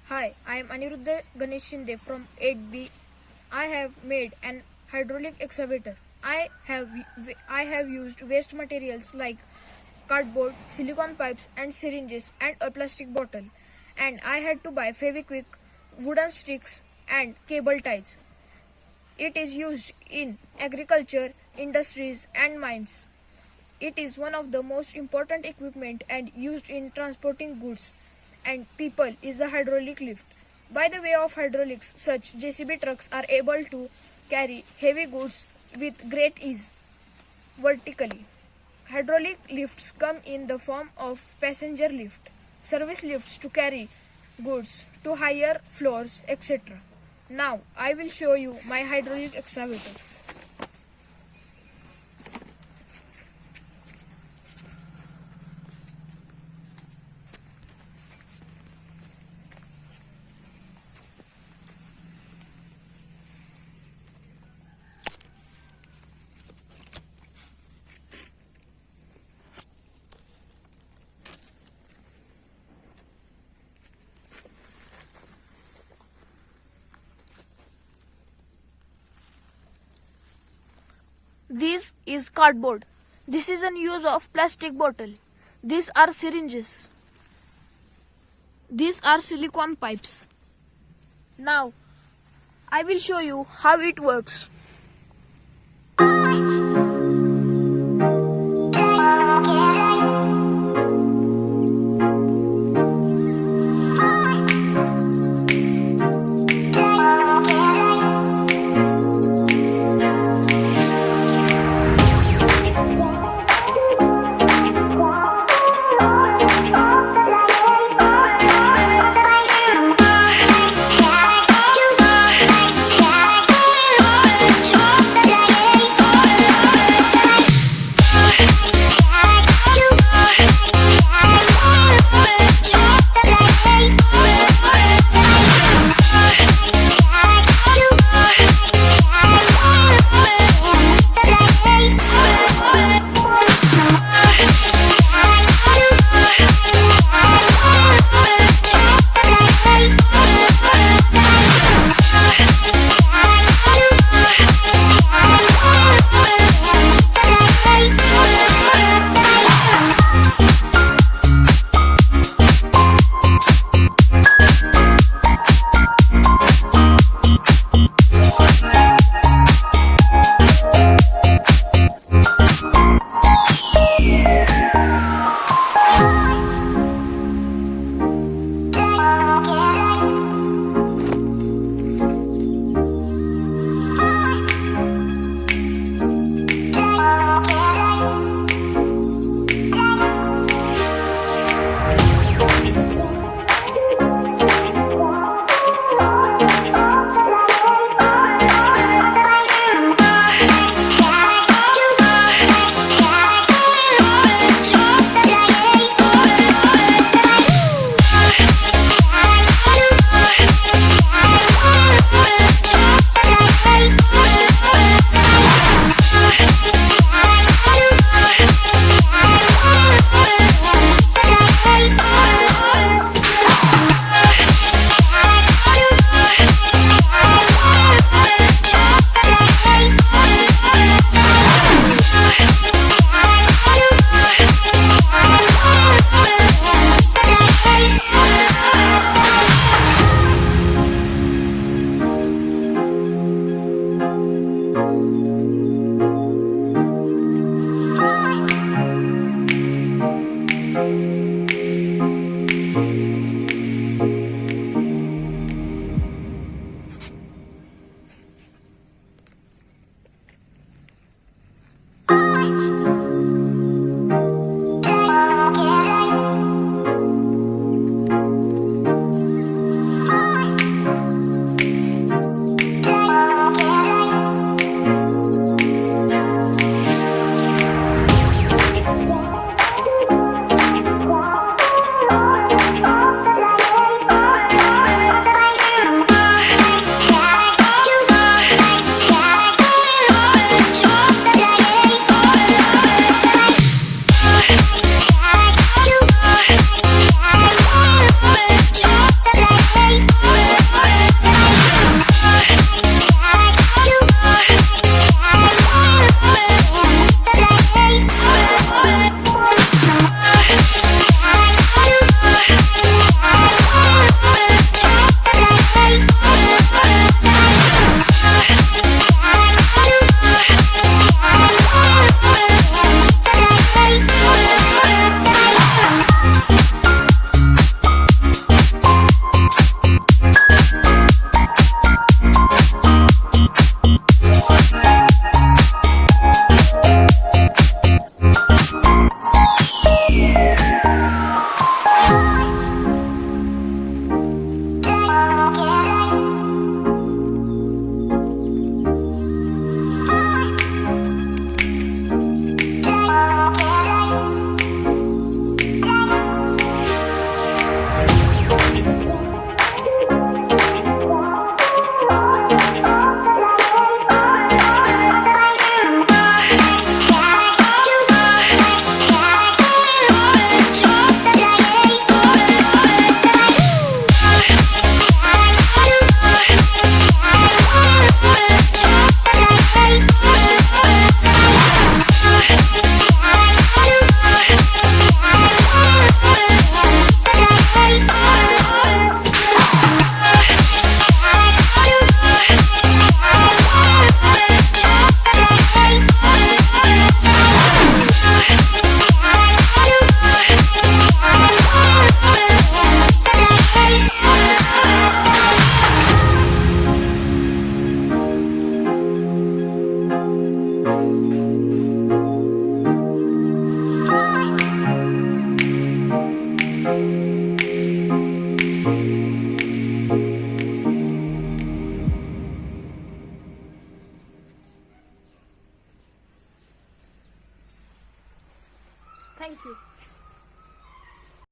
Hi, I am Aniruddha Ganesh Shinde from 8B. I have made an hydraulic excavator. I have used waste materials like cardboard, silicone pipes and syringes and a plastic bottle. And I had to buy Fevikwik, wooden sticks and cable ties. It is used in agriculture, industries and mines. It is one of the most important equipment and used in transporting goods and people is the hydraulic lift. By the way of hydraulics, such JCB trucks are able to carry heavy goods with great ease vertically. Hydraulic lifts come in the form of passenger lift, service lifts to carry goods to higher floors, etc. Now I will show you my hydraulic excavator. This is cardboard. This is an use of plastic bottle. These are syringes. These are silicone pipes. Now I will show you how it works. Thank you.